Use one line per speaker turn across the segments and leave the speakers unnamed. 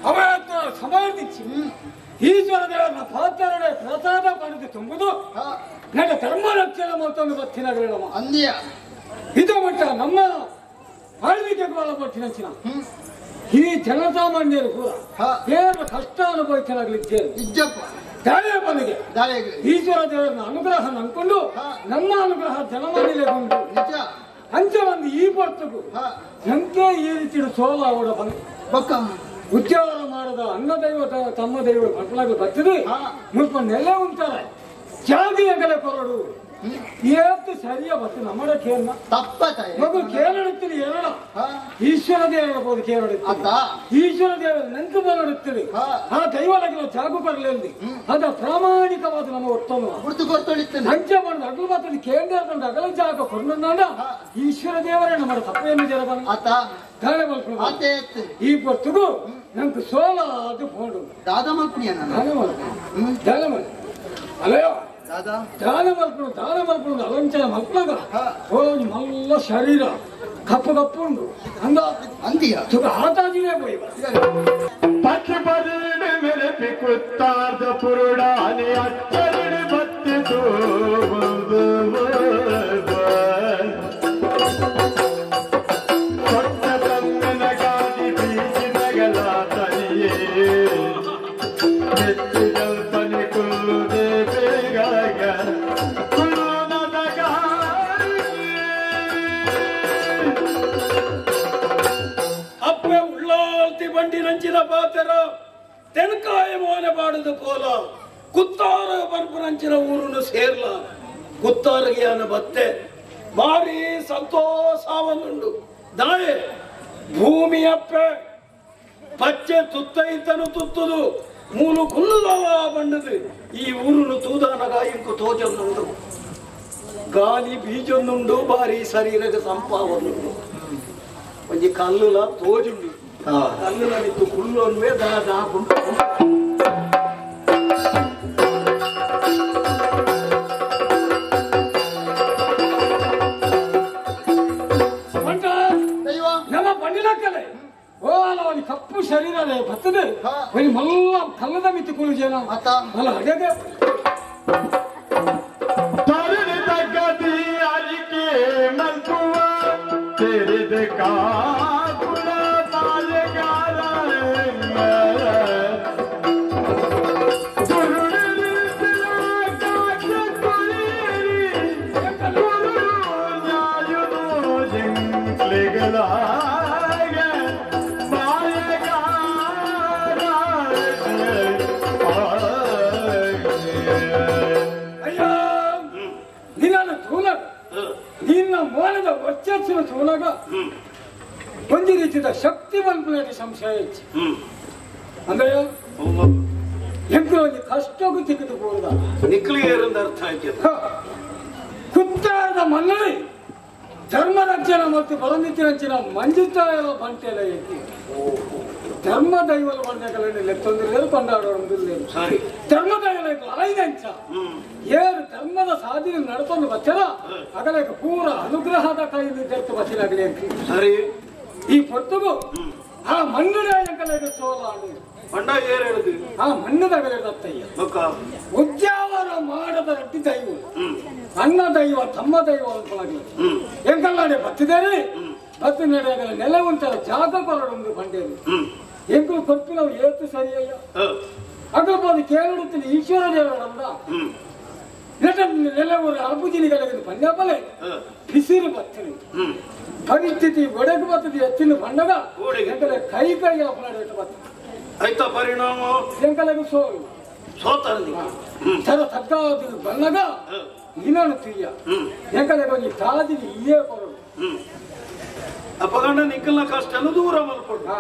ಅವತ್ತು ಸಮರ್ಪಿಸಿ ಈಶ್ವರ ದೇವರನ್ನ ಪಾತ್ರರಡೆ ಪ್ರಸಾದ ಪಡೆದು ತುಂಬುದು ನನ್ನ ಧರ್ಮ ರಕ್ಷಣೆ ಮತ್ತೊಂದು ಬತ್ತಿನ ಅಂದ್ಯ ಇದು ಮಟ್ಟ ನಮ್ಮ ಆಳ್ವಿಕೆಗೆ ಒಳಪಟ್ಟಿನ ಈ ಜನಸಾಮಾನ್ಯರು ಕೂಡ ಏನು ಕಷ್ಟ ಅನುಭವಿಸಲಾಗಲಿದ್ದೇವೆ ದಾಳಿಗೆ ಈಶ್ವರ ದೇವರನ್ನ ಅನುಗ್ರಹ ನಂಬಿಕೊಂಡು ನಮ್ಮ ಅನುಗ್ರಹ ಜನಮಾನಿಲೆ ಬಂದು ಅಂಚೆ ಒಂದು ಈ ಬರ್ತಗೂ ನಂಗೆ ಈ ರೀತಿ ಸೋಲ ಅವಡ ಉದ್ಯೋಗ ಮಾಡದ ಅನ್ನ ದೈವ ತಮ್ಮ ದೈವ ಮಕ್ಕಳಾಗಿ ಬರ್ತದೆ ಮುಲ್ಪ ನೆಲೆ ಉಂಟಾರೆ ಜಾತಿಯಗಲೇ ಕೊರಡು ಏತ್ತು ಸರಿಯ ಬತ್ತು ನಮ್ಮ ಕೇರಳ ಮಗು ಕೇರಳುತ್ತೀರಿ ಏರಳ ಈಶ್ವರ ದೇವರ ಕೇರಳುತ್ತೀರಿ ಈಶ್ವರ ದೇವರ ನೆಂಟು ಬರುತ್ತೀರಿ ಆ ದೈವಲಗಿನ ಜಾಗು ಬರಲಿ ಅದ ಪ್ರಾಮಾಣಿಕವಾದ ನಮ್ಮ ಒತ್ತನ್ನು ಅಂಚೆ ಮಾಡಿದ ಅಗಲು ಮಾತ್ರ ಕೇಂದ್ರ ಅಗಲ ಜಾಗ ಕೊಂಡ ಈಶ್ವರ ದೇವರೇ ನಮ್ಮ ತಪ್ಪೇನು ಜನ ದಾಳೆ ಮಲ್ಕೊಂಡು ಈ ಬರ್ತಗೂ ನಂಗೆ ಸೋಲ ಅದು ಕೊಂಡು ದಾದ ಮಲ್ಪುಣಿಯ ದಾಳೆ ಮಲ್ ಅಲ್ಲಯ್ಯೋ ದಾನ ಮಲ್ಕೊಂಡು ಅಲಂಚನ ಮಕ್ಕಳಾಗ ಹೋಗಿ ಮಲ್ಲ ಶರೀರ ಕಪ್ಪು ಕಪ್ಪು ಉಂಟು ಅಂದ ಅಂತೀಯ ಸುಖ ಆತಾಜಿನೇ போய்
ಪಕ್ಷಿ ಬರೀಡಿ ಮೆರಪಿ ಕುತ್ತಾರ್ದ ಪುರುಡಾನಿ ಅಚ್ಚರಿಡಿ ಬತ್ತಿದು ಕೊಟ್ಟ ತಮ್ಮಿನ ಗಾದಿ ಬೀಸಿದಗಲ ತನಿಯೇ ಮೆಚ್ಚಿದಲ್ಪನಿ ಕುಲ್ಲುದೇ ಬೇಗಾಗ ಕುಲ್ಲುನದ
ಅಪ್ಪೆ ಉಳ್ಳಾಲ್ತಿ ಬಂಡಿ ನಂಚಿನ ಪಾತ್ರ ತೆನಕಾಯ ಮೋನೆ ಬಾಡದು ಪೋಲ ಕುತ್ತಾರ ಬರ್ಪು ನಂಚಿನ ಊರನ್ನು ಸೇರ್ಲ ಕುತ್ತಾರಿಗೆ ಅನ್ನ ಬತ್ತೆ ಭಾರಿ ಸಂತೋಷವನ್ನುಂಡು ದಾಳೆ ಭೂಮಿ ಅಪ್ಪೆ ಪಚ್ಚೆ ತುತ್ತೈತನು ತುತ್ತದು ಮೂಲು ಕುಲ್ಲುದವ ಬಂಡದು ಈ ಊರನ್ನು ತೂದಾನಗ ಇಂಕು ತೋಜೊಂದುಂಡು ಗಾಲಿ ಬೀಜೊಂದುಂಡು ಭಾರಿ ಶರೀರದ ಸಂಪಾವನ್ನುಂಡು ಒಂಜಿ ಕಲ್ಲುಲ ತೋಜುಂಡು ಕಲ್ಲುಲ ನಿಂತು ಕುಲ್ಲು ಅನ್ವೇ ದಾಕುಂಟು ನಮ್ಮ ಪಂಡಿಲ ಕಲೆ ಓಲವನಿ ಕಪ್ಪು ಶರೀರ ಬರ್ತದೆ ಒಂದು ಮಲ್ಲ ಕಲ್ಲದ ಮಿತ್ತುಕೊಳ್ಳು ಜನ ಅಲ್ಲ ಹಾಗೆ
ತರಿದ ತಗ್ಗದಿ ಅರಿಕೆ ಮಲ್ಕುವ ತೆರೆದ ಕಾಕುಳ ಬಾಲೆಗಾರ
ನಿನ್ನ ಮೋನದ ವರ್ಚಸ್ಸಿನ ಸೋಲಾಗ ಒಂದು ರೀತಿಯ ಶಕ್ತಿ ಮಲ್ಪುಲಕ್ಕೆ ಸಂಶಯ ಹೆಚ್ಚು ಅಂದ್ರೆ ಎಂಕಲು ಒಂದು ಕಷ್ಟಗೂ ತೆಗೆದುಕೊಳ್ಳದ ನಿಕ್ಲಿಯರಿಂದ ಅರ್ಥ ಆಯ್ತು ಕುತ್ತಾರದ ಮನ್ನಡಿ ಧರ್ಮ ರಕ್ಷಣೆ ಮತ್ತು ಬರಂದಿತ್ತಿನ ಮಂಜುತ್ತಾಯ ಬಂಟೆಲ್ಲ ಎತ್ತಿ ಧರ್ಮ ದೈವಲ ಬಂಡೆಗಳಲ್ಲಿ ಲೆತ್ತೊಂದಿರಲು ಕೊಂಡಾಡೋದಿಲ್ಲ ಧರ್ಮ ದೈವಲ ಐದಂಚ ಏರು ಧರ್ಮದ ಸಾಧನೆ ನಡ್ಕೊಂಡು ಬಚ್ಚಲ ಅಗಲಕ ಪೂರ ಅನುಗ್ರಹದ ಕೈಯಲ್ಲಿ ತೆರೆತು ಬಚ್ಚಲಾಗಲಿ ಅಂತ ಸರಿ ಈ ಪೊತ್ತುಗು ಆ ಮಣ್ಣುಡ ಎಂಕಲೆಗೆ ಸೋಲ ಮಂಡ ಏರು ಹೇಳಿದ್ವಿ ಆ ಮಣ್ಣುದಾಗಲೇ ದತ್ತಯ್ಯ ಉದ್ಯಾವರ ಮಾಡದ ರಟ್ಟಿ ದೈವ ಅನ್ನ ದೈವ ತಮ್ಮ ದೈವ ಅನ್ಕೊಳ್ಳಿ ಎಂಕಲ್ಲಾಡೆ ಬತ್ತಿದ್ದೇನೆ ಬತ್ತಿ ನಡೆಯಾಗಲ ನೆಲೆ ಉಂಟರ ಜಾಗ ಕೊರಡೊಂದು ಬಂಡೇರು ಎಂಕಲು ಕೊಪ್ಪಿನವು ಏತು ಸರಿಯಯ್ಯ ಅಗಬಹುದು ಕೇಳುತ್ತೀನಿ ಈಶ್ವರ ದೇವರನ್ನ ನೆಲೆ ಊರ ಅರ್ಬುಜಿನಿಗಳಿಗೆ ಪಂಜಾಬಲೆ ಬಿಸಿರು ಬತ್ತನೆ ಪರಿಸ್ಥಿತಿ ಒಡೆಗೆ ಬರ್ತದೆ ಎತ್ತಿನ ಬಂಡಗ ಎಂಕಲೆ ಕೈ ಕೈ ಅಪರಾಡ ಬರ್ತದೆ ಆಯ್ತಾ ಪರಿಣಾಮ ಎಂಕಲೆಗೆ ಸೋಲು ಸೋತಲ್ಲಿ ಸರ ತಗ್ಗಾದ ಬಂದಾಗ ನೀನು ತುಯ್ಯ ಎಂಕಲೆಗೆ ಒಂದು ತಾದಿನಿ ಇಯೇ ಕೊರಡು ಅಪಗಂಡ ನಿಕ್ಕಲ್ನ ಕಷ್ಟನು ದೂರ ಮಲ್ಕೊಂಡು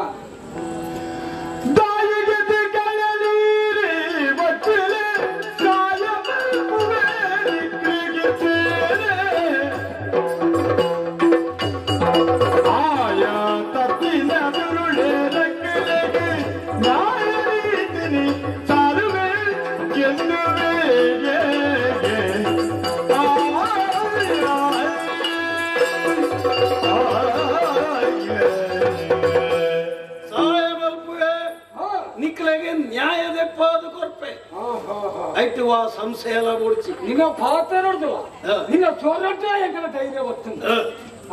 ಐಟುವ ಸಂಶಯಲ ಓಡಿಸಿ
ನಿನ್ನ ಪಾತ್ರ ನೋಡ್ದು ನಿನ್ನ ಚೋರಟ ಎಂಕಲ ಧೈರ್ಯ ವಸ್ತುಂದು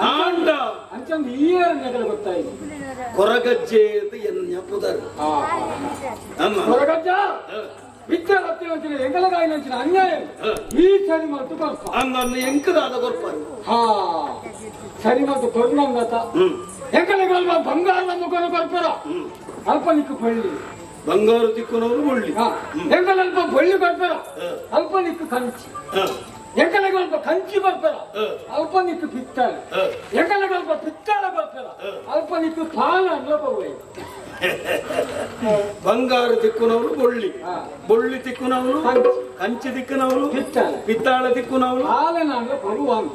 ಆಂಡ
ಅಂಚಂದು ಈ ನೆಗಲ ಗೊತ್ತಾಯಿತು
ಕೊರಗಜ್ಜೆ ಎನ್ನ ಪುದರು
ಕೊರಗಜ್ಜ ಬಿತ್ತ ಹತ್ತಿರ ಎಂಗಲಗಾಯಿ ನಂಚಿನ ಅನ್ಯಾಯ ಈ ಸರಿ ಮತ್ತು ಕೊರ್ಪ
ಅಂದನ್ನು ಎಂಕದಾದ ಕೊರ್ಪಾರು
ಹಾ ಸರಿ ಮತ್ತು ಕೊರ್ನಂಗತ ಎಂಕಲಗಲ್ವ ಬಂಗಾರ ಮುಖನ ಕೊರ್ಪರ ಅಲ್ಪ ನಿಕ್ಕು ಬಳ್ಳಿ
ಬಂಗಾರು ತಿಕ್ಕುನವರು ಮುಳ್ಳಿ
ಎಂಕಲಲ್ಪ ಬಳ್ಳಿ ಕೊರ್ಪರ ಅಲ್ಪ ನಿಕ್ಕು ಕಂಚಿ ಎಂಕಲಗಲ್ಪ ಕಂಚಿ ಬರ್ತಾರ ಅಲ್ಪ ನಿಕ್ಕು ಪಿತ್ತಾಳೆ ಎಂಕಲಗಲ್ಪ ಪಿತ್ತಾಳ ಬರ್ತಾರ ಅಲ್ಪ ನಿಕ್ಕು ಪಾಲ ಅನ್ನೋಪವೇ
ಬಂಗಾರು ತಿಕ್ಕುನವರು ಬೊಳ್ಳಿ ಬೊಳ್ಳಿ ತಿಕ್ಕುನವರು ಕಂಚಿ ತಿಕ್ಕುನವರು ಪಿತ್ತಾಳ ತಿಕ್ಕುನವರು
ಪಾಲನ ಬರುವಾಂಗ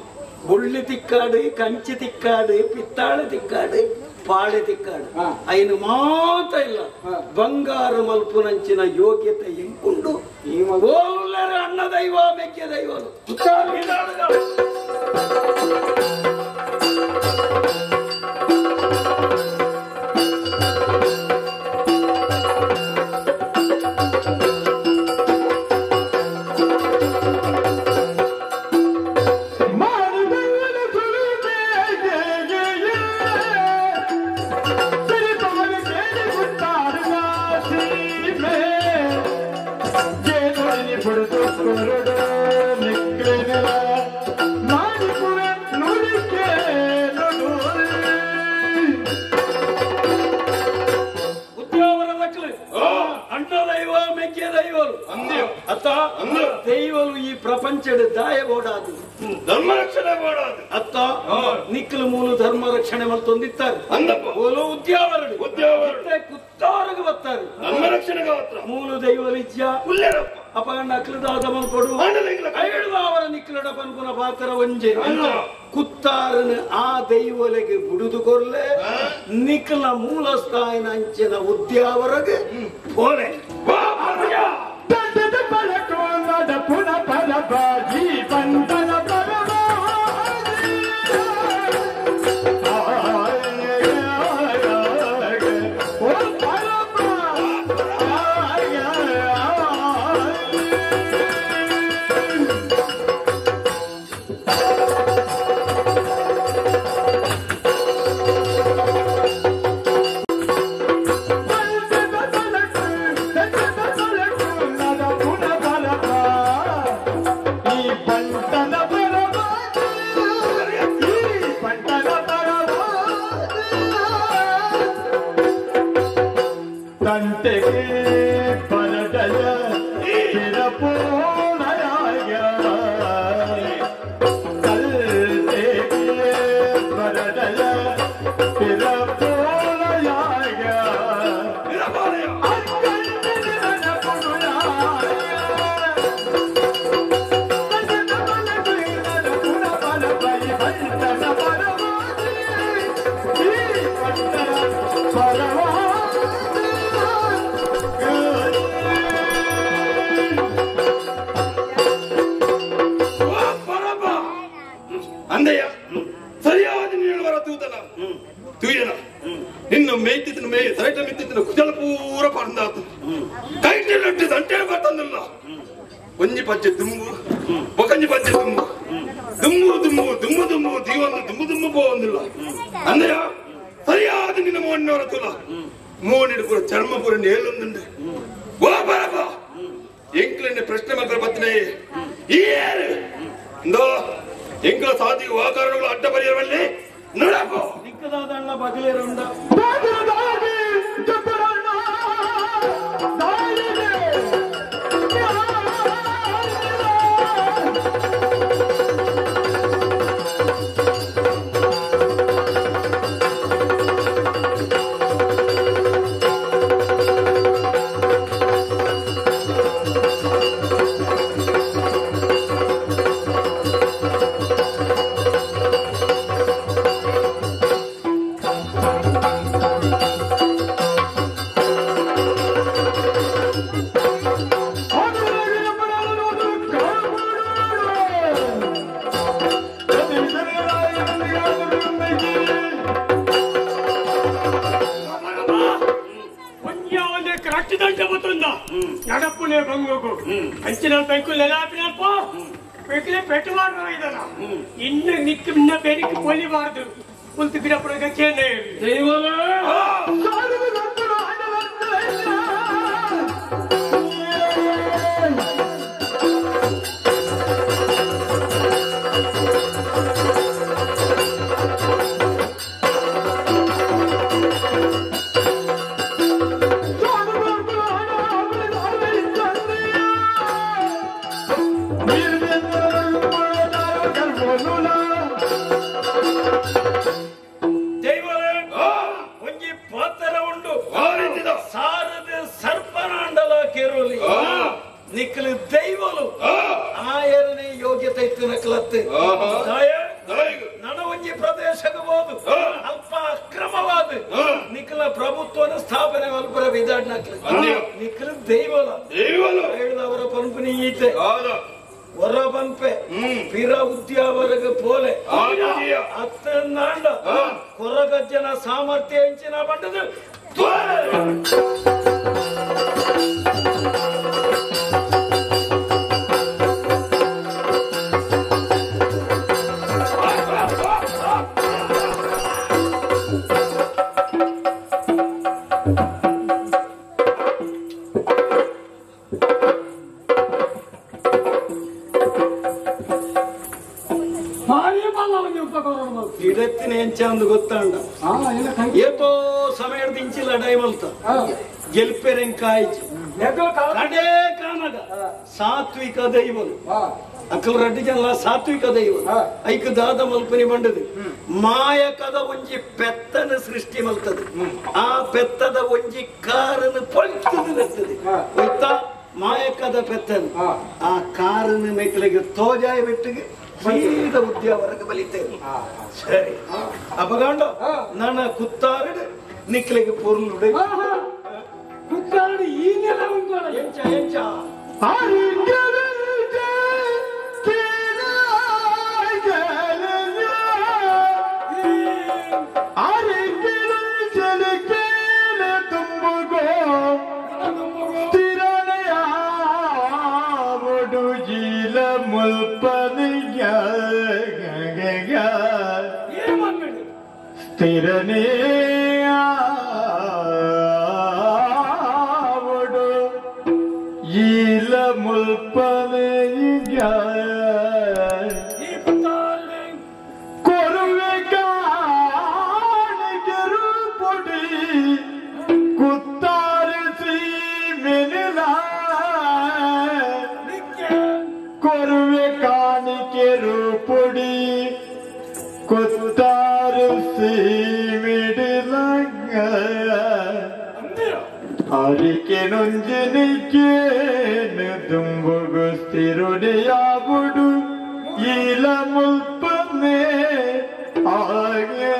ಬೊಳ್ಳಿ ತಿಕ್ಕಾಡು ಕಂಚಿ ತಿಕ್ಕಾಡು ಪಿತ್ತಾಳ ತಿಕ್ಕಾಡು ಪಾಳೆ ತಿಕ್ಕಾಡು ಐನು ಮಾತ ಇಲ್ಲ ಬಂಗಾರ ಮಲ್ಪುನಂಚಿನ ಯೋಗ್ಯತೆ ಎಂಕುಂಡು ಓಲರ ಅಣ್ಣ ದೈವ ಮೆಕ್ಕೆ ದೈವನು ದೈವಲು ಈ ಪ್ರಪಂಚದ ದಾಯ ಓಡಾದು
ಧರ್ಮ ರಕ್ಷಣೆ ಮಾಡೋದು
ಅತ್ತ ನಿಕ್ಕಲು ಮೂಲ ಧರ್ಮ ರಕ್ಷಣೆ ಮತ್ತೊಂದಿತ್ತಾರೆ
ಅಂದಪ್ಪ
ಓಲೋ ಉದ್ಯಾವರಡು ಕುತ್ತಾರಗ ಬರ್ತಾರೆ
ಧರ್ಮ ರಕ್ಷಣೆಗೆ ಮಾತ್ರ
ಮೂಲ ದೈವಲು ಇಜ್ಜ
ಉಲ್ಲೇರಪ್ಪ
ಅಪಗಂಡ ಅಕ್ಲದಾದ ಕೊಡು ಅವರ ನಿಕ್ಕಲಡ ಪನ್ಪುನ ಪಾತ್ರ ಒಂಜೆ ಕುತ್ತಾರನ ಆ ದೈವಲೆಗೆ ಬುಡುದು ಕೊರ್ಲೆ ನಿಕ್ಕಲ ಮೂಲ ಸ್ಥಾಯಿನ ಅಂಚಿನ ಉದ್ಯಾವರಗೆ ಪೋಲೆ
ಪುನ ಪದ ಬಾಜಿ ಬಂಧನ ಅಂದಯ್ಯ ಸರಿಯಾದ ನೀಳುವರ ತೂತನ ತೂಯನ ನಿನ್ನ ಮೇಯ್ತಿದ್ದನು ಮೇಯ ಸೈಟ ಮಿತ್ತಿದ್ದನು ಕುಜಲ ಪೂರ ಪರಂದಾತು ಕೈಟಿ ರೊಟ್ಟಿ ಸಂಟೆ ಬರ್ತಂದಲ್ಲ ಒಂಜಿ ಪಜ್ಜೆ ದುಂಬು ಒಕಂಜಿ ಪಜ್ಜೆ ದುಂಬು ದುಂಬು ದುಂಬು ದುಂಬು ದುಂಬು ದೀವೊಂದು ದುಂಬು ದುಂಬು ಪೋವಂದಿಲ್ಲ ಅಂದಯ್ಯ ಸರಿಯಾದ ನಿನ್ನ ಮೋಣ್ಣವರ ತುಲ ಮೋನಿಡು ಕೂಡ ಚರ್ಮ ಪೂರ ನೇಲೊಂದುಂಡೆ ಓ ಬರಪ್ಪ ಎಂಕ್ಲನ್ನೇ ಪ್ರಶ್ನೆ ಮಾತ್ರ ಬತ್ತನೆ ಈ ಯಾರು ಇಂದೋ ಎಂಕಲ ಸಾಧಿಗೆ ವಾಕಾರಣಗಳು ಅಡ್ಡ ಪರಿಯರವಲ್ಲಿ ನೋಡಪ್ಪ
ದಿಕ್ಕದಾದ ಅಣ್ಣ ಬಗಲೇರುಂಡ
రక్తదండ పోతుందా నడప్పులే బంగుకు అంచిన పెంకులు ఎలా ఆపినప్ప పెంకులే పెట్టువాడు ఇదనా ఇన్న నిక్కున్న పెరికి పొలివాడు పుల్తికినప్పుడు గచ్చేనే
దైవలే
ನಿಕ್ಕಲು ದೈವಲು ಆಯರನೇ ಯೋಗ್ಯತೆ ಇತ್ತು ನಕಲತ್ತೆ ನನ ಒಂಜಿ ಪ್ರದೇಶಗಬಹುದು ಅಲ್ಪ ಅಕ್ರಮವಾದ ನಿಕ್ಕಲ ಪ್ರಭುತ್ವನ ಸ್ಥಾಪನೆ ಮಲ್ಪರ ವಿಧಾನ ನಿಕ್ಕಲು ದೈವಲ ಅವರ ಪಂಪನಿ ಈತೆ ಹೊರ ಪಂಪೆ ಪಿರ ಉದ್ಯಾವರೆಗೆ ಪೋಲೆ ಅತ್ತನಾಂಡ ಕೊರಗಜ್ಜನ ಸಾಮರ್ಥ್ಯ ಹೆಂಚಿನ ಬಂಡದು ಗಿಡತ್ತಿನ ಹೆಂಚ ಅಂದು ಗೊತ್ತಾಂಡ ಏತೋ ಸಮಯ ದಿಂಚಿ ಲಡಾಯಿ ಮಲ್ತ ಗೆಲ್ಪೆರೆಂಕಾಯ್ಚಿ ಕಡೇ ಕಾನಗ ಸಾತ್ವಿಕ ದೈವಲು ಅಕ್ಕಲ್ ರಡ್ಡಿ ಜನ ಸಾತ್ವಿಕ ದೈವ ಐಕ್ ದಾದ ಮಲ್ಪನಿ ಬಂಡದು ಮಾಯಕದ ಒಂಜಿ ಪೆತ್ತನ ಸೃಷ್ಟಿ ಮಲ್ತದೆ ಆ ಪೆತ್ತದ ಒಂಜಿ ಕಾರನ್ನು ಪೊಳ್ತದೆ ಗೊತ್ತಾ ಮಾಯಕದ ಪೆತ್ತನು ಆ ಕಾರನ್ನು ಮೆಕ್ಕಲಿಗೆ ತೋಜಾಯ ಬಿಟ್ಟಿಗೆ ಸೀದ ಉದ್ಯಾವರೆಗೆ ಬಲಿತೇನೆ ಸರಿ ಅಪಗಾಂಡ ನನ್ನ ಕುತ್ತಾರಡು ನಿಕ್ಲಿಗೆ ಪೊರ್ಲುಡೆ
ಕುತ್ತಾರಡು ಈಗೆಲ್ಲ ಉಂಟು
ಎಂಚ ಎಂಚ
ಸ್ಥಿರನೇ ಆವಡು ಈಲ ಮುಲ್ಪನೆ ಕೊರುವೆ ಕಾಣಿಗೆರು ಪುಡಿ ಕುತ್ತಾರಿಸಿ ಮೆನಿಲ ಕೊರುವೆ ಕಾಣಿಕೆರು ಪುಡಿ ಕುತ್ತಾರಿಸಿ ಮಿಡಿಲಂಗ ಅರಿಕೆ ನೊಂಜಿನಿಕೇನು ತುಂಬುಗು ಸ್ಥಿರುಡಿಯಾಗುಡು ಈಲ ಮುಲ್ಪನೆ ಹಾಗೆ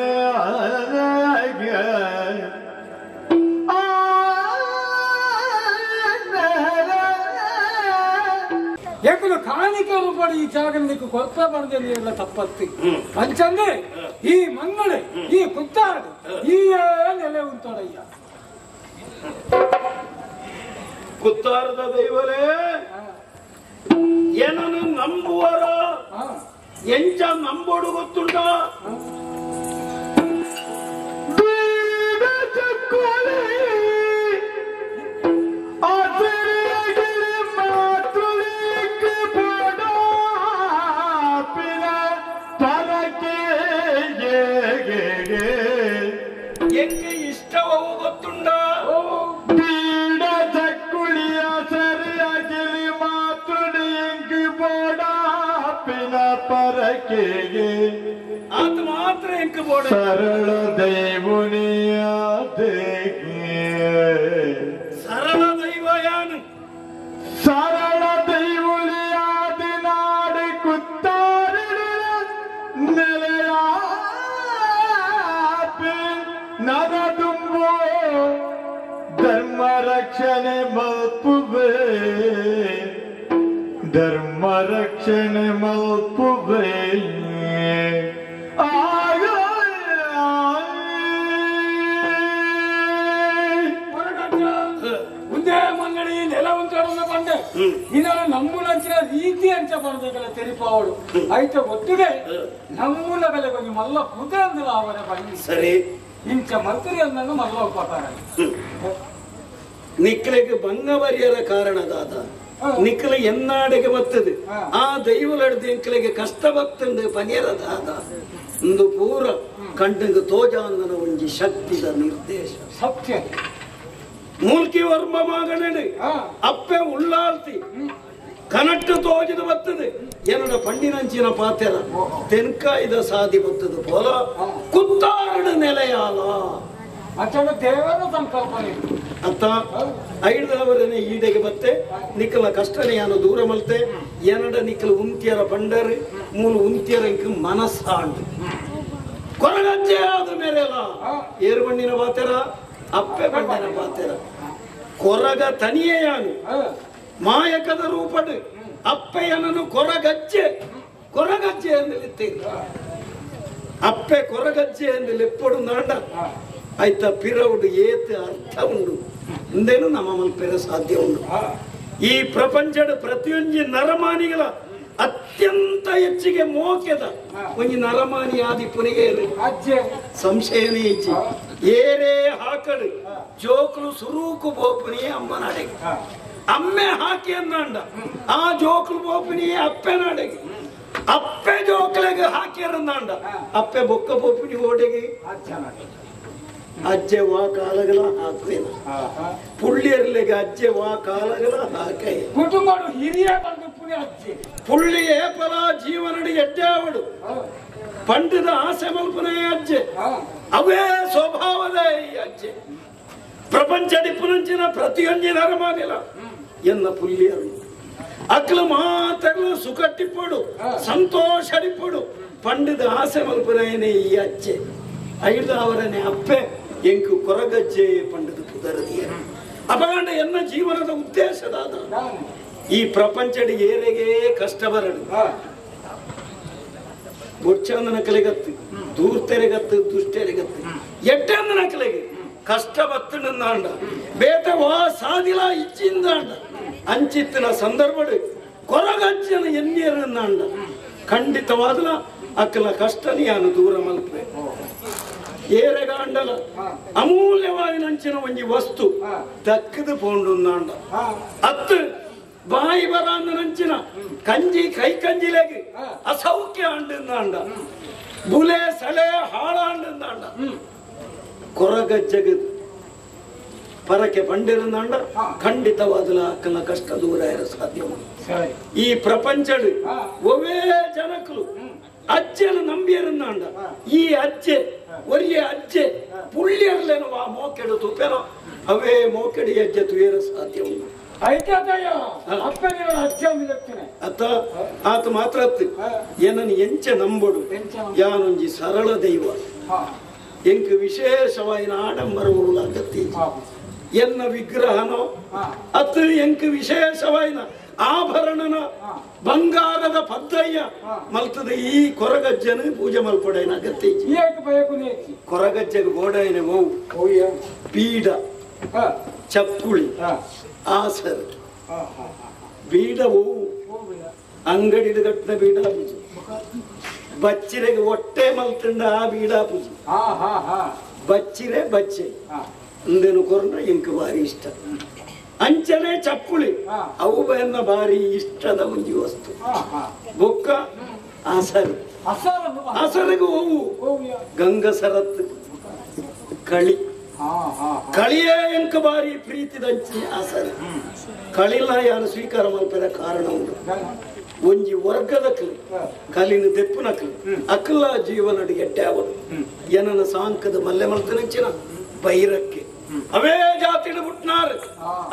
ಯಾಕಂದ್ರೆ ಕಾಣಿಕೆರು ಪಡಿ ಈ ಜಾಗ ನಿಕ್ಕು ಕೊತ್ತ ಬರದಲ್ಲಿ ಎಲ್ಲ ತಪ್ಪತ್ತಿ ಅಂಚಂದ್ರೆ ಈ ಮಂಗಳೆ ಈ ಕುತ್ತಾರಡು ಈ ನೆಲೆ ಉಂಟೋಡಯ್ಯ
ಕುತ್ತಾರದ ದೈವರೇ ಏನನ್ನು ನಂಬುವರ ಎಂಚ ನಂಬೋಡು ಗೊತ್ತುಂಟ ಎಂಗೆ ಇಷ್ಟವೂ ಗೊತ್ತುಂಡ
ಬೀಡ ಚಕ್ಕುಳಿಯ ಸರಿಯಾಗಿಲಿ ಮಾತೃಡಿ ಎಂಗಿ ಬೋಡ ಪಿನ ಪರಕೆಗೆ
ಅದು ಮಾತ್ರ ಎಂಕ ಬೋಡ
ಸರಳ ದೈವುನಿಯ
ಸರಳ ದೈವ ಯಾನು
ಸರಳ ದೈವುಲಿಯಾದ ನಾಡು ಕುತ್ತಾರಿಡ ನೆಲೆಯ ನರ ತುಂಬೋ ಧರ್ಮ ರಕ್ಷಣೆ ಮಲ್ಪುವೆ ಧರ್ಮ ರಕ್ಷಣೆ ಮಲ್ಪುವೆ
ಇನ್ನ ನಮ್ಮೂಲಂಚಿನ ರೀತಿ ಅಂಚ ಬಂದಗಲ ತೆರಿಪಾವಡು ಆಯ್ತು ಒಟ್ಟಿಗೆ ನಮ್ಮೂಲಗಲೆ ಕೊಂಚ ಮಲ್ಲ ಕುದುರೆ ಅಂದಲ್ಲ ಅವರ ಬನ್ನಿ
ಸರಿ
ಇಂಚ ಮಂತ್ರಿ ಅಂದಂಗ ಮಲ್ಲ ಉಪಕಾರ
ನಿಕ್ಲೆಗೆ ಭಂಗ ಬರಿಯರ ಕಾರಣದಾದ ನಿಕ್ಲ ಎನ್ನಾಡೆಗೆ ಬರ್ತದೆ ಆ ದೈವಲಡ್ದು ಎಂಕ್ಲೆಗೆ ಕಷ್ಟ ಬರ್ತಂದು ಪನಿಯರದಾದ ಒಂದು ಪೂರ ಕಂಡಂಗ ತೋಜಾಂದನ ಒಂಜಿ ಶಕ್ತಿದ ನಿರ್ದೇಶ
ಸತ್ಯ
ಮೂಲ್ಕಿ ವರ್ಮ ಮಗನಡೆ ಅಪ್ಪೆ ಉಳ್ಳಾಳ್ತಿ ಕನಟ್ಟು ತೋಜದ ಬರ್ತದೆ ಎರಡ ಪಂಡಿನಂಚಿನ ಪಾತೆರ ತೆನ್ಕಾಯ್ದ ಸಾದಿ ಬರ್ತದೆ ಪೋಲ ಕುತ್ತಾರಡು ನೆಲೆಯಾಲ
ಅಚ್ಚಡ ದೇವರ ಸಂಕಲ್ಪನೆ
ಅತ್ತ ಐದವರನೆ ಈಡೆಗೆ ಬತ್ತೆ ನಿಕ್ಕಲ ಕಷ್ಟನೆಯನ್ನು ದೂರ ಮಲ್ತೆ ಎರಡ ನಿಕ್ಕಲ ಉಂತಿಯರ ಬಂಡರು ಮೂಲು ಉಂತಿಯರ ಮನಸ್ಸಾಂಡು ಕೊರಗಜ್ಜೆ ಆದ ಮೇಲೆಲ್ಲ ಏರು ಬಣ್ಣಿನ ಬಾತೆರ ಅಪ್ಪೆ ಬಣ್ಣಿನ ಬಾತೆರ ಕೊರಗ ತನಿಯೇಯಾನು ಮಾಯಕದ ರೂಪಡು ಅಪ್ಪೆಯನನ್ನು ಕೊರಗಜ್ಜೆ ಎಂದು ಲಿತ್ತೀರಿ ಅಪ್ಪೆ ಕೊರಗಜ್ಜೆ ಎಂದು ಲೆಪ್ಪಡು ನಾಂಡ ಆಯ್ತಾ ಪಿರವುಡು ಏತು ಅರ್ಥ ಉಂಡು ಇಂದೇನು ನಮ್ಮ ಮಲ್ಪೆರ ಸಾಧ್ಯ ಉಂಡು ಈ ಪ್ರಪಂಚದ ಪ್ರತಿಯೊಂದು ನರಮಾನಿಗಳ ಅತ್ಯಂತ ಹೆಚ್ಚಿಗೆ ಮೋಕೆದ ಒಂಜಿ ನರಮಾನಿ ಆದಿ ಪುನಿಗೆ
ಅಜ್ಜೆ
ಸಂಶಯನೇ ಇಜ್ಜಿ ಏರೇ ಹಾಕಡು ಜೋಕುಲು ಸುರೂಕು ಬೋಪುನಿಯೇ ಅಮ್ಮನಾಡೆಗೆ ಅಮ್ಮೆ ಹಾಕಿ ಅಂದಾಂಡ ಆ ಜೋಕುಲು ಬೋಪುನಿಯೇ ಅಪ್ಪೆ ನಾಡೆಗೆ ಅಪ್ಪೆ ಜೋಕಲೆಗೆ ಹಾಕಿಯರಂದಾಂಡ ಅಪ್ಪೆ ಬೊಕ್ಕ ಬೋಪುನಿ ಓಡೆಗೆ ಅಜ್ಜೆ ವಾ ಕಾಲಗಳ ಹಾಕೇನ ಪುಳ್ಳಿಯರ್ಲೆಗೆ ಅಜ್ಜೆ ವಾ ಕಾಲಗಳ ಹಾಕೈ
ಕುಟುಂಬ ಹಿರಿಯ ಬಂದು ಪುಣ್ಯ ಅಜ್ಜೆ
ಪುಳ್ಳಿ ಏಪಲ ಜೀವನಡಿ ಎಡ್ಡಾವಡು ಪಂಡದ ಆಸೆ ಮಲ್ಪನೆ ಅಜ್ಜೆ ಅವೇ ಸ್ವಭಾವದ ಈ ಅಜ್ಜೆ ಪ್ರಪಂಚಡಿ ಪುನಂಚಿನ ಪ್ರತಿಯೊಂದು ನರಮಾನಿಲ್ಲ ಎನ್ನ ಪುಳ್ಳಿಯರು ಅಕ್ಲು ಮಾತಗಳು ಸುಖಟ್ಟಿಪ್ಪಡು ಸಂತೋಷಡಿಪ್ಪಡು ಪಂಡದ ಆಸೆ ಮಲ್ಪನೆ ಈ ಅಜ್ಜೆ ಐದವರನೆ ಅಪ್ಪೆ ಎಂಕು ಕೊರಗಜ್ಜೆ ಪಂಡದ ಪುದರದಿಯ ಅಪಗಂಡ ಎನ್ನ ಜೀವನದ ಉದ್ದೇಶದಾದ ಈ ಪ್ರಪಂಚಡಿ ಏರೆಗೆ ಕಷ್ಟ ಬರಡು ಬೊಚ್ಚಂದನ ಕಲೆಗತ್ತು ದೂರ್ತೆರೆಗತ್ತು ದುಷ್ಟೆರೆಗತ್ತು ಎಟ್ಟಂದನ ಕಲೆಗೆ ಕಷ್ಟ ಬತ್ತಂಡ ಬೇತ ವಾ ಸಾದಿಲ ಇಚ್ಚಿಂದಾಂಡ ಅಂಚಿತ್ತಿನ ಸಂದರ್ಭಡು ಕೊರಗಜ್ಜನ ಎನ್ನಿಯರನ್ನಾಂಡ ಖಂಡಿತವಾದಲ ಅಕ್ಕಲ ಕಷ್ಟನಿಯಾನು ದೂರ ಮಲ್ಪೆ ಏರೆಗಾಂಡಲ ಅಮೂಲ್ಯವಾದ ನಂಚಿನ ಒಂಜಿ ವಸ್ತು ದಕ್ಕದು ಪೋಂಡು ನಾಂಡ ಅತ್ತು ಬಾಯಿ ಬರಾಂದ ನಂಚಿನ ಕಂಜಿ ಕೈ ಕಂಜಿಲೆಗೆ ಅಸೌಖ್ಯ ಅಂಡ ಬುಲೆ ಸಳೆ ಹಾಳ ಅಂಡ ಕೊರಗಜ್ಜಗ ಪರಕೆ ಬಂಡಿರಂದಾಂಡ ಖಂಡಿತವಾದಲ ಅಕ್ಕಲ ಕಷ್ಟ ದೂರ ಇರ ಸಾಧ್ಯ ಈ ಪ್ರಪಂಚಡು ಒವೇ ಜನಕಲು ಅಜ್ಜೆನ ನಂಬಿಯರಂದಾಂಡ ಈ ಅಜ್ಜೆ ಒರಿಯ ಅಜ್ಜೆ ಪುಳ್ಳಿಯರ್ಲೇನು ಆ ಮೋಕೆಡು ತುಪ್ಪೆನೋ ಅವೇ ಮೋಕೆಡಿ ಅಜ್ಜೆ ತುಯರ ಸಾಧ್ಯ ಉಂಟು ಅತ್ತ ಆತ ಮಾತ್ರ ಏನನ್ನು ಎಂಚ ನಂಬುಡು ಯಾನೊಂಜಿ ಸರಳ ದೈವ ಎಂಕ್ ವಿಶೇಷವಾಯಿನ ಆಡಂಬರವುಳ್ಳ ಅಗತ್ಯ ಎನ್ನ ವಿಗ್ರಹನೋ ಅತ್ ಎಂಕ್ ವಿಶೇಷವಾಯಿನ ಆಭರಣನ ಬಂಗಾರದ ಪದ್ರಯ್ಯ ಮಲ್ತದ ಈ ಕೊರಗಜ್ಜನ ಪೂಜೆ ಮಲ್ಪಡೈನ ಅಗತ್ಯ ಕೊರಗಜ್ಜಗ ಗೋಡೈನ ಓವು ಪೀಡ ಚಕ್ಕುಳಿ ಆಸರ್ ಬೀಡ ಓವು ಅಂಗಡಿದ ಕಟ್ಟಿನ ಬೀಡ ಪೂಜೆ ಬಚ್ಚಿರೆಗೆ ಹೊಟ್ಟೆ ಮಲ್ತಂಡ ಆ ಬೀಡ ಪೂಜೆ ಬಚ್ಚಿರೆ ಬಚ್ಚೆ ಅಂದೇನು ಕೊರ್ನ ಎಂಕ್ ಬಾರಿ ಇಷ್ಟ ಅಂಚನೆ ಚಪ್ಪುಳಿ ಅವು ಬನ್ನ ಬಾರಿ ಇಷ್ಟದ ಒಂಜಿ ವಸ್ತು ಬೊಕ್ಕ ಆಸರು ಆಸರಿಗೂ ಹೋವು ಗಂಗಸರತ್ ಕಳಿ ಕಳಿಯೇ ಎಂಕ ಬಾರಿ ಪ್ರೀತಿದಂಚಿ ಆಸರು ಕಳಿಲ್ಲ ಯಾರು ಸ್ವೀಕಾರ ಮಲ್ಪದ ಕಾರಣ ಉಂಟು ಒಂಜಿ ವರ್ಗದ ಕಲಿನ ದೆಪ್ಪುನ ಅಕ್ಕಲ ಜೀವನಡಿ ಎಡ್ಡೆ ಅವಳು ಏನನ ಸಾಂಕದ ಮಲ್ಲೆ ಮಲ್ತನಂಚಿನ ಬೈರಕ್ಕೆ ಅವೇ ಜಾತಿಡು ಬಿಟ್ನಾರು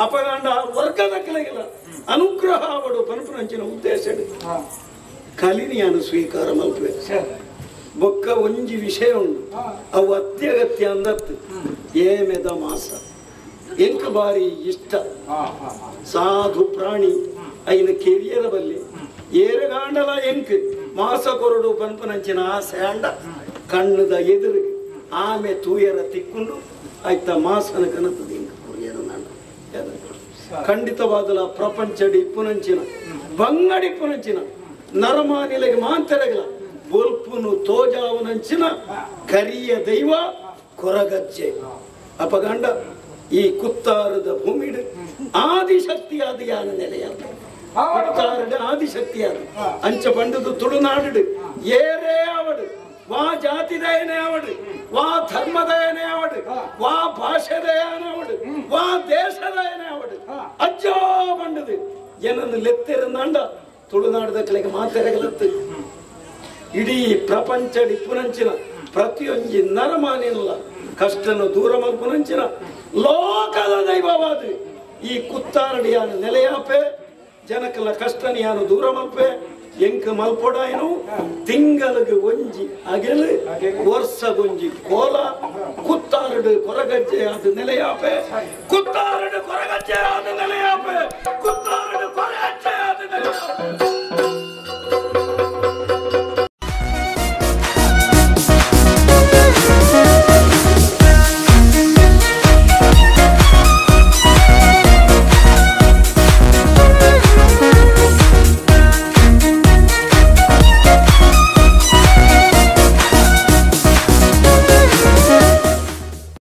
ಅಪಗಂಡ ವರ್ಗದ ಕಲೆಗಿಲ್ಲ ಅನುಗ್ರಹ ಅವಡು ಪನಪನಂಚಿನ ಉದ್ದೇಶ ಕಲಿನಿಯನ್ನು ಸ್ವೀಕಾರ ಮಲ್ಪಬೇಕು ಬೊಕ್ಕ ಒಂಜಿ ವಿಷಯ ಉಂಟು ಅವು ಅತ್ಯಗತ್ಯ ಅಂದತ್ತು ಏಮೆದ ಮಾಸ ಎಂಕ ಬಾರಿ ಇಷ್ಟ ಸಾಧು ಪ್ರಾಣಿ ಐನ ಕೆರಿಯರ ಬಲ್ಲಿ ಏರಗಾಂಡಲ ಎಂಕ್ ಮಾಸ ಕೊರಡು ಪನ್ಪನಂಚಿನ ಆಸೆ ಅಂಡ ಕಣ್ಣದ ಎದುರಿಗೆ ಆಮೆ ತೂಯರ ತಿಕ್ಕೊಂಡು ಆಯ್ತಾ ಮಾಸನ ಕನತದ ಎಂಕ ಖಂಡಿತವಾದಲ ಪ್ರಪಂಚಡಿ ಇಪ್ಪುನಂಚಿನ ಬಂಗಡಿ ಇಪ್ಪುನಂಚಿನ ನರಮಾನಿಲೆಗೆ ಮಾಂತೆರೆಗಲ ಬೊಲ್ಪುನು ತೋಜಾವುನಂಚಿನ ಕರಿಯ ದೈವ ಕೊರಗಜ್ಜೆ ಅಪಗಂಡ ಈ ಕುತ್ತಾರದ ಭೂಮಿಡು ಆದಿಶಕ್ತಿಯಾದ ಯಾನ ನೆಲೆಯಾದ ಕುತ್ತಾರದ ಆದಿಶಕ್ತಿಯಾದ ಅಂಚ ಬಂಡದು ತುಳುನಾಡು ಏರೇ ಅವಡು ವಾ ಜಾತಿದಯನೇ ಅವಡು ವಾ ಧರ್ಮದಯನೇ ಅವಡು ವಾ ಭಾಷೆದಯನೇ ಅವಡು ವಾ ದೇಶದಯನೇ ಅವಡು ಅಜ್ಜೋ ಬಂಡದು ಏನನ್ನು ಲೆತ್ತಿರಂದ ತುಳುನಾಡದ ಕಲೆಗೆ ಮಾತೆರೆಗಲತ್ತು ಇಡೀ ಪ್ರಪಂಚಡಿ ಪುನಂಚಿನ ಪ್ರತಿಯೊಂದು ನರಮಾನಿಲ್ಲ ಕಷ್ಟನ ದೂರ ಮಲ್ಪುನಂಚಿನ ಲೋಕದ ದೈವವಾದ ಈ ಕುತ್ತಾರಡಿಯಾನ ನೆಲೆಯಾಪೆ ಜನಕಲ ಕಷ್ಟನಿಯಾನು ದೂರ ಮಲ್ಪೆ ಎಂಕ ಮಲ್ಪೊಡಾಯನು ತಿಂಗಳಿಗೆ ಒಂಜಿ ಅಗೆಲು ವರ್ಷಗೊಂಜಿ ಕೋಲ ಕುತ್ತಾರಡು ಕೊರಗಜ್ಜೆ ಆದ ನೆಲೆಯಾಪೆ ಕುತ್ತಾರಡು ಕೊರಗಜ್ಜೆ ಆದ ನೆಲೆಯಾಪೆ ಕುತ್ತಾರಡು ಕೊರಗಜ್ಜೆ ಆದ ನೆಲೆಯಾಪೆ